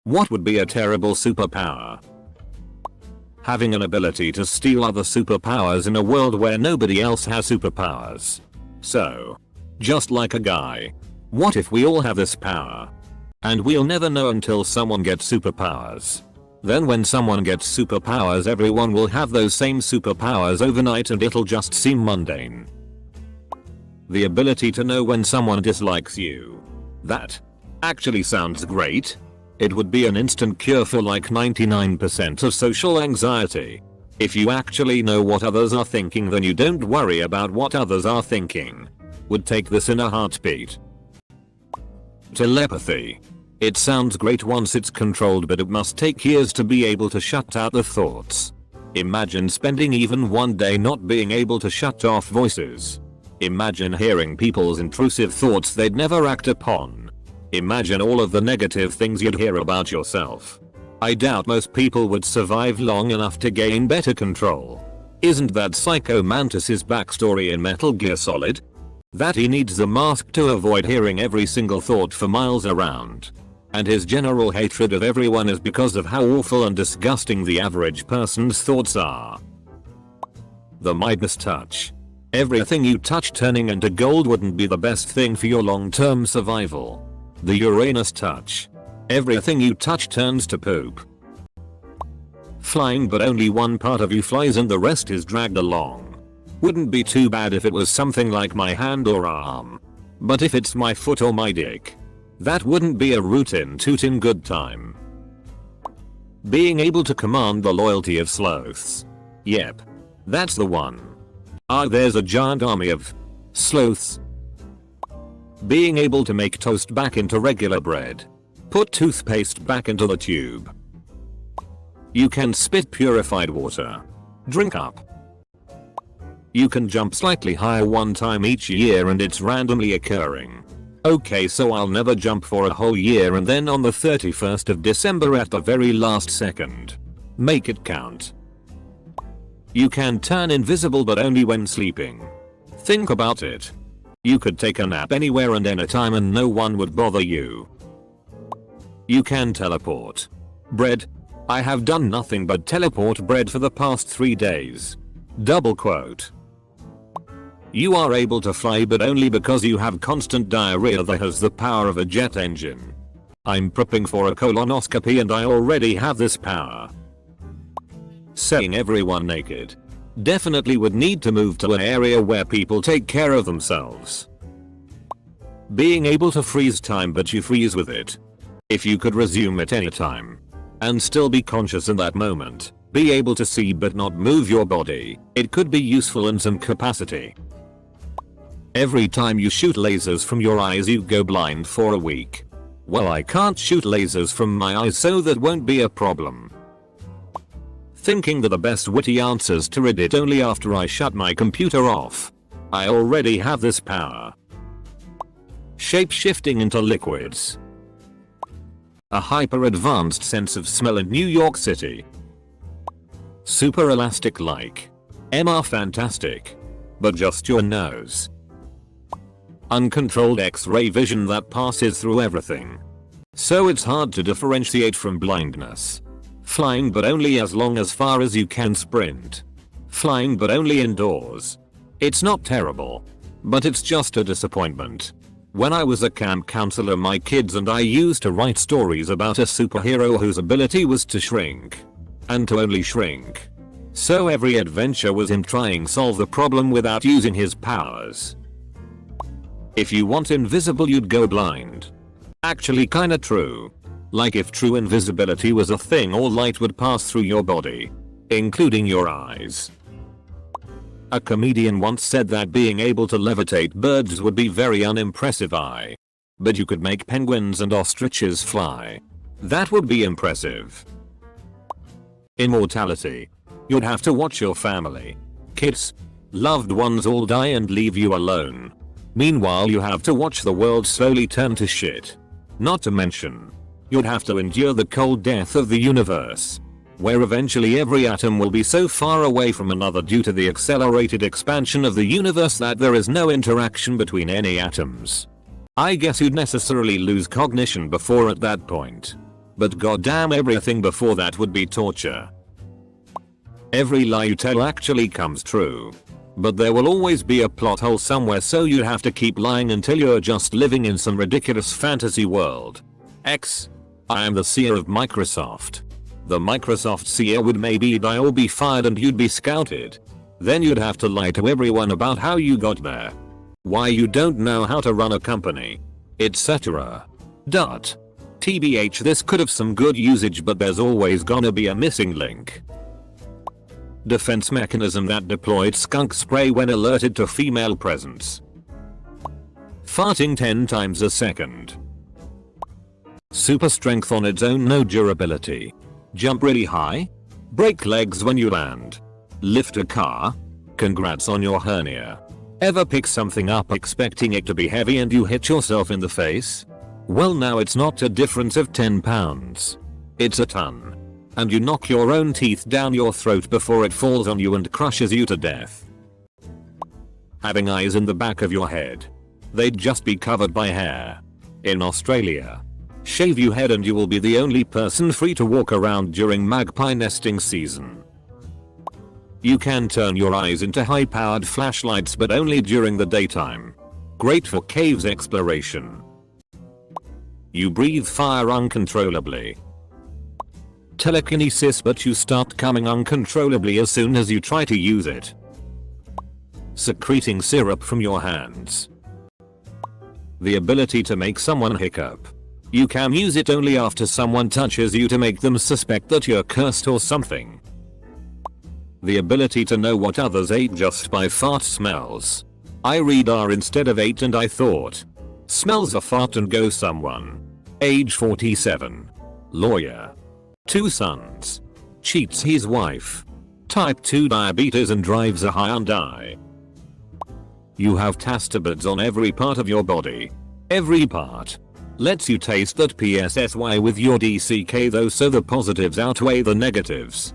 What would be a terrible superpower? Having an ability to steal other superpowers in a world where nobody else has superpowers. So, just like a guy. What if we all have this power? And we'll never know until someone gets superpowers. Then when someone gets superpowers, everyone will have those same superpowers overnight and it'll just seem mundane. The ability to know when someone dislikes you. That actually sounds great. It would be an instant cure for like 99% of social anxiety. If you actually know what others are thinking, then you don't worry about what others are thinking. Would take this in a heartbeat. Telepathy. It sounds great once it's controlled, but it must take years to be able to shut out the thoughts. Imagine spending even one day not being able to shut off voices. Imagine hearing people's intrusive thoughts they'd never act upon. Imagine all of the negative things you'd hear about yourself. I doubt most people would survive long enough to gain better control. Isn't that Psycho Mantis's backstory in Metal Gear Solid? That he needs a mask to avoid hearing every single thought for miles around. And his general hatred of everyone is because of how awful and disgusting the average person's thoughts are. The Midas touch. Everything you touch turning into gold wouldn't be the best thing for your long-term survival. The Uranus touch. Everything you touch turns to poop. Flying, but only one part of you flies and the rest is dragged along. Wouldn't be too bad if it was something like my hand or arm. But if it's my foot or my dick, that wouldn't be a rootin' tootin' good time. Being able to command the loyalty of sloths. Yep. That's the one. There's a giant army of sloths. Being able to make toast back into regular bread. Put toothpaste back into the tube. You can spit purified water. Drink up. You can jump slightly higher one time each year and it's randomly occurring. Okay, so I'll never jump for a whole year and then on the 31st of December at the very last second. Make it count. You can turn invisible but only when sleeping. Think about it. You could take a nap anywhere and anytime and no one would bother you. You can teleport. Bread. I have done nothing but teleport bread for the past 3 days. Double quote. You are able to fly but only because you have constant diarrhea that has the power of a jet engine. I'm prepping for a colonoscopy and I already have this power. Seeing everyone naked. Definitely would need to move to an area where people take care of themselves. Being able to freeze time but you freeze with it. If you could resume at any time. And still be conscious in that moment. Be able to see but not move your body. It could be useful in some capacity. Every time you shoot lasers from your eyes you go blind for a week. Well, I can't shoot lasers from my eyes so that won't be a problem. Thinking of the best witty answers to Reddit only after I shut my computer off. I already have this power. Shape-shifting into liquids. A hyper-advanced sense of smell in New York City. Super elastic like. MR fantastic. But just your nose. Uncontrolled X-ray vision that passes through everything. So it's hard to differentiate from blindness. Flying but only as long as far as you can sprint. Flying but only indoors. It's not terrible. But it's just a disappointment. When I was a camp counselor, my kids and I used to write stories about a superhero whose ability was to shrink. And to only shrink. So every adventure was him trying to solve the problem without using his powers. If you want invisible you'd go blind. Actually kinda true. Like if true invisibility was a thing, all light would pass through your body. Including your eyes. A comedian once said that being able to levitate birds would be very unimpressive. But you could make penguins and ostriches fly. That would be impressive. Immortality. You'd have to watch your family, kids, loved ones all die and leave you alone. Meanwhile you have to watch the world slowly turn to shit. Not to mention, you'd have to endure the cold death of the universe. Where eventually every atom will be so far away from another due to the accelerated expansion of the universe that there is no interaction between any atoms. I guess you'd necessarily lose cognition before at that point. But goddamn, everything before that would be torture. Every lie you tell actually comes true. But there will always be a plot hole somewhere, so you have to keep lying until you're just living in some ridiculous fantasy world. I am the CEO of Microsoft. The Microsoft CEO would maybe die or be fired and you'd be scouted. Then you'd have to lie to everyone about how you got there, why you don't know how to run a company, etc. TBH, this could have some good usage, but there's always gonna be a missing link. Defense mechanism that deployed skunk spray when alerted to female presence. Farting 10 times a second. Super strength on its own, no durability. Jump really high? Break legs when you land? Lift a car? Congrats on your hernia. Ever pick something up expecting it to be heavy and you hit yourself in the face? Well, now it's not a difference of 10 pounds. It's a ton. And you knock your own teeth down your throat before it falls on you and crushes you to death. Having eyes in the back of your head. They'd just be covered by hair. In Australia, shave your head and you will be the only person free to walk around during magpie nesting season. You can turn your eyes into high-powered flashlights, but only during the daytime. Great for caves exploration. You breathe fire uncontrollably. Telekinesis, but you start coming uncontrollably as soon as you try to use it. Secreting syrup from your hands. The ability to make someone hiccup. You can use it only after someone touches you to make them suspect that you're cursed or something. The ability to know what others ate just by fart smells. I read R instead of 8 and I thought. Smells a fart and go someone. Age 47. Lawyer. 2 sons. Cheats his wife. Type 2 diabetes and drives a Hyundai. You have tastabuds on every part of your body. Every part. Lets you taste that PSSY with your DCK though, so the positives outweigh the negatives.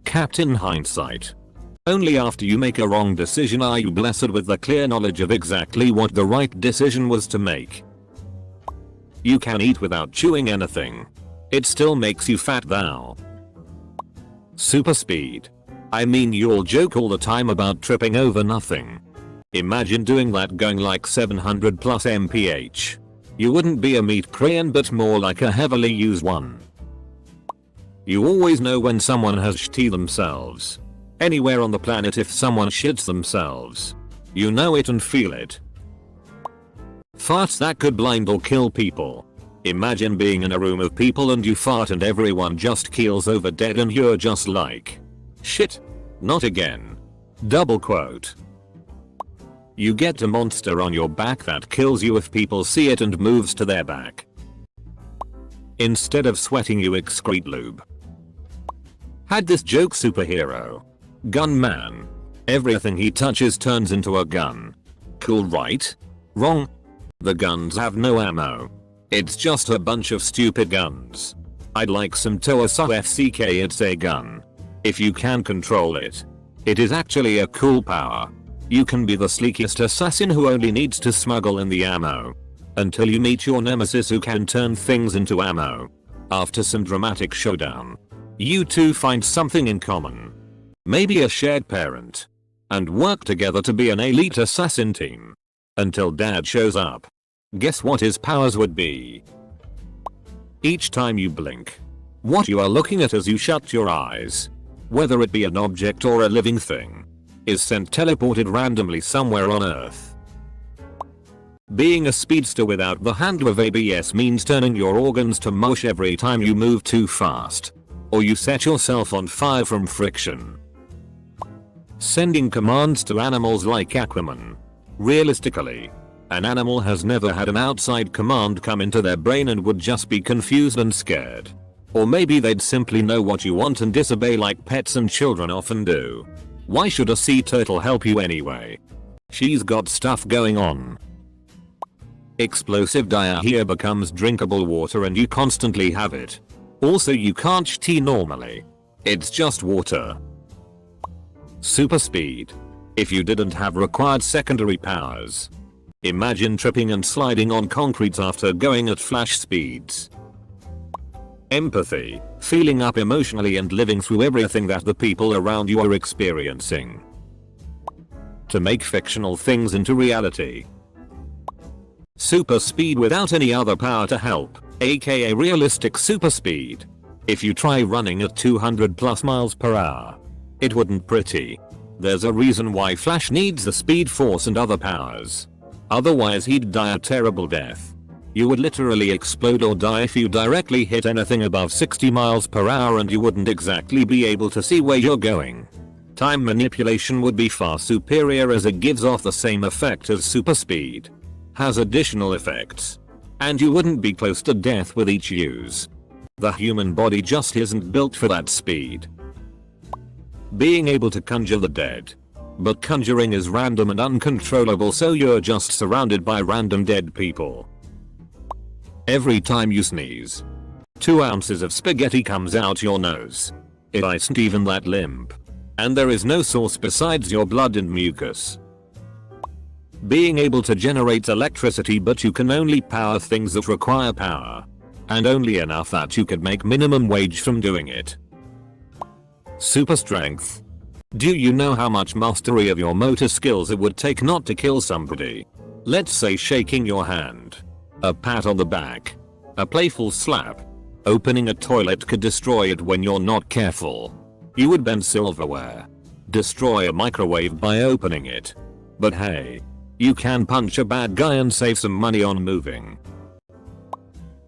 Captain Hindsight. Only after you make a wrong decision are you blessed with the clear knowledge of exactly what the right decision was to make. You can eat without chewing anything. It still makes you fat though. Super speed. I mean, you'll joke all the time about tripping over nothing. Imagine doing that going like 700 plus mph. You wouldn't be a meat crane but more like a heavily used one. You always know when someone has shitted themselves. Anywhere on the planet, if someone shits themselves, you know it and feel it. Farts that could blind or kill people. Imagine being in a room of people and you fart and everyone just keels over dead and you're just like, shit, not again. Double quote. You get a monster on your back that kills you if people see it and moves to their back. Instead of sweating you excrete lube. Had this joke superhero. Gunman. Everything he touches turns into a gun. Cool, right? Wrong. The guns have no ammo. It's just a bunch of stupid guns. I'd like some Toaso FCK, it's a gun. If you can control it. It is actually a cool power. You can be the sleekest assassin who only needs to smuggle in the ammo. Until you meet your nemesis who can turn things into ammo. After some dramatic showdown, you two find something in common. Maybe a shared parent. And work together to be an elite assassin team. Until dad shows up. Guess what his powers would be? Each time you blink, what you are looking at as you shut your eyes, whether it be an object or a living thing, is sent teleported randomly somewhere on Earth. Being a speedster without the handle of ABS means turning your organs to mush every time you move too fast. Or you set yourself on fire from friction. Sending commands to animals like Aquaman. Realistically, an animal has never had an outside command come into their brain and would just be confused and scared. Or maybe they'd simply know what you want and disobey like pets and children often do. Why should a sea turtle help you anyway? She's got stuff going on. Explosive diarrhea becomes drinkable water and you constantly have it. Also, you can't shit normally. It's just water. Super speed. If you didn't have required secondary powers. Imagine tripping and sliding on concrete after going at flash speeds. Empathy, feeling up emotionally and living through everything that the people around you are experiencing. To make fictional things into reality. Super speed without any other power to help, aka realistic super speed. If you try running at 200 plus miles per hour, it wouldn't pretty. There's a reason why Flash needs the speed force and other powers. Otherwise he'd die a terrible death. You would literally explode or die if you directly hit anything above 60 miles per hour, and you wouldn't exactly be able to see where you're going. Time manipulation would be far superior as it gives off the same effect as super speed. Has additional effects. And you wouldn't be close to death with each use. The human body just isn't built for that speed. Being able to conjure the dead. But conjuring is random and uncontrollable, so you're just surrounded by random dead people. Every time you sneeze, 2 ounces of spaghetti comes out your nose. It isn't even that limp. And there is no source besides your blood and mucus. Being able to generate electricity, but you can only power things that require power. And only enough that you could make minimum wage from doing it. Super strength. Do you know how much mastery of your motor skills it would take not to kill somebody? Let's say shaking your hand. A pat on the back. A playful slap. Opening a toilet could destroy it when you're not careful. You would bend silverware. Destroy a microwave by opening it. But hey, you can punch a bad guy and save some money on moving.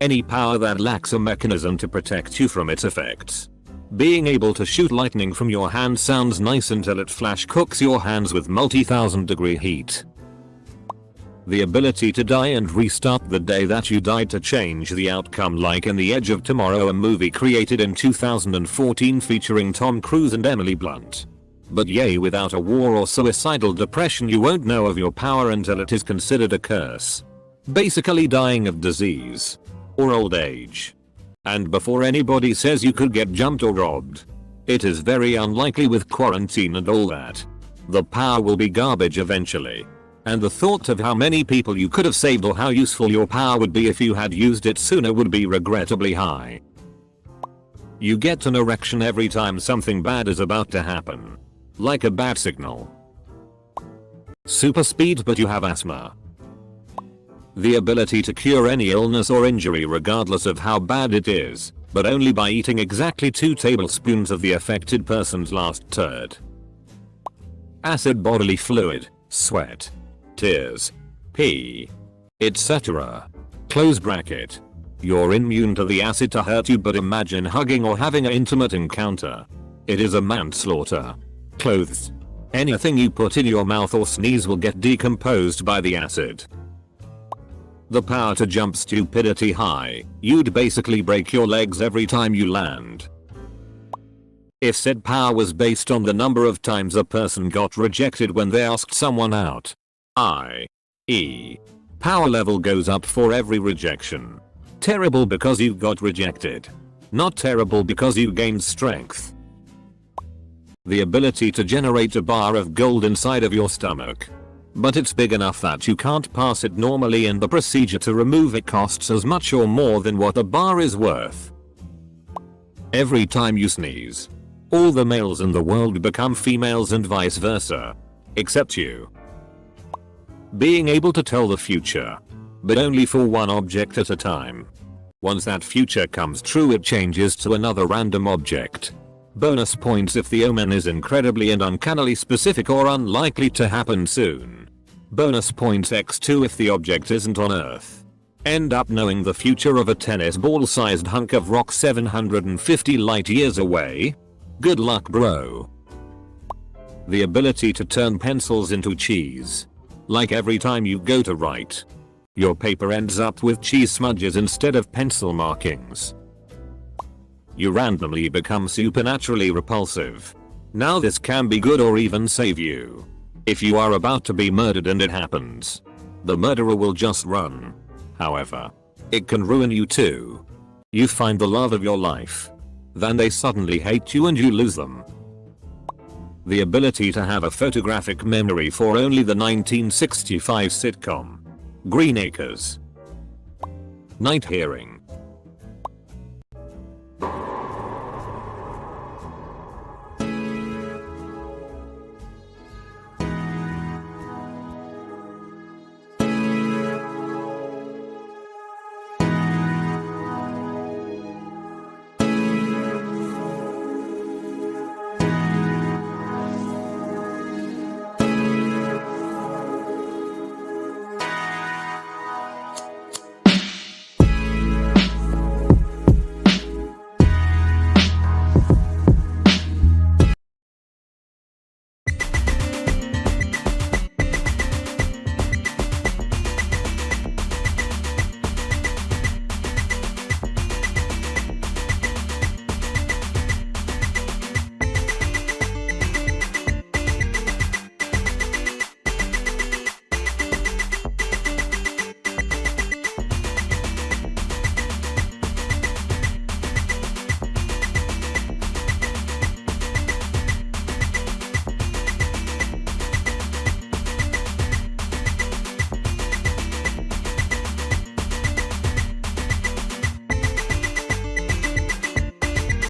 Any power that lacks a mechanism to protect you from its effects. Being able to shoot lightning from your hand sounds nice until it flash cooks your hands with multi-thousand degree heat. The ability to die and restart the day that you died to change the outcome, like in The Edge of Tomorrow, a movie created in 2014 featuring Tom Cruise and Emily Blunt. But yay, without a war or suicidal depression you won't know of your power until it is considered a curse. Basically dying of disease. Or old age. And before anybody says you could get jumped or robbed. It is very unlikely with quarantine and all that. The power will be garbage eventually. And the thought of how many people you could have saved or how useful your power would be if you had used it sooner would be regrettably high. You get an erection every time something bad is about to happen. Like a bat signal. Super speed but you have asthma. The ability to cure any illness or injury regardless of how bad it is, but only by eating exactly 2 tablespoons of the affected person's last turd. Acid bodily fluid, sweat, tears, pee, etc. Close bracket. You're immune to the acid to hurt you, but imagine hugging or having an intimate encounter. It is a manslaughter. Clothes. Anything you put in your mouth or sneeze will get decomposed by the acid. The power to jump stupidity high. You'd basically break your legs every time you land. If said power was based on the number of times a person got rejected when they asked someone out, i.e., power level goes up for every rejection. Terrible because you got rejected. Not terrible because you gained strength. The ability to generate a bar of gold inside of your stomach. But it's big enough that you can't pass it normally, and the procedure to remove it costs as much or more than what the bar is worth. Every time you sneeze, all the males in the world become females and vice versa. Except you. Being able to tell the future. But only for one object at a time. Once that future comes true it changes to another random object. Bonus points if the omen is incredibly and uncannily specific or unlikely to happen soon. Bonus points x2 if the object isn't on Earth. End up knowing the future of a tennis ball sized hunk of rock 750 light years away? Good luck, bro. The ability to turn pencils into cheese. Like every time you go to write, your paper ends up with cheese smudges instead of pencil markings. You randomly become supernaturally repulsive. Now this can be good or even save you. If you are about to be murdered and it happens, the murderer will just run. However, it can ruin you too. You find the love of your life. Then they suddenly hate you and you lose them. The ability to have a photographic memory for only the 1965 sitcom Green Acres. Night hearing.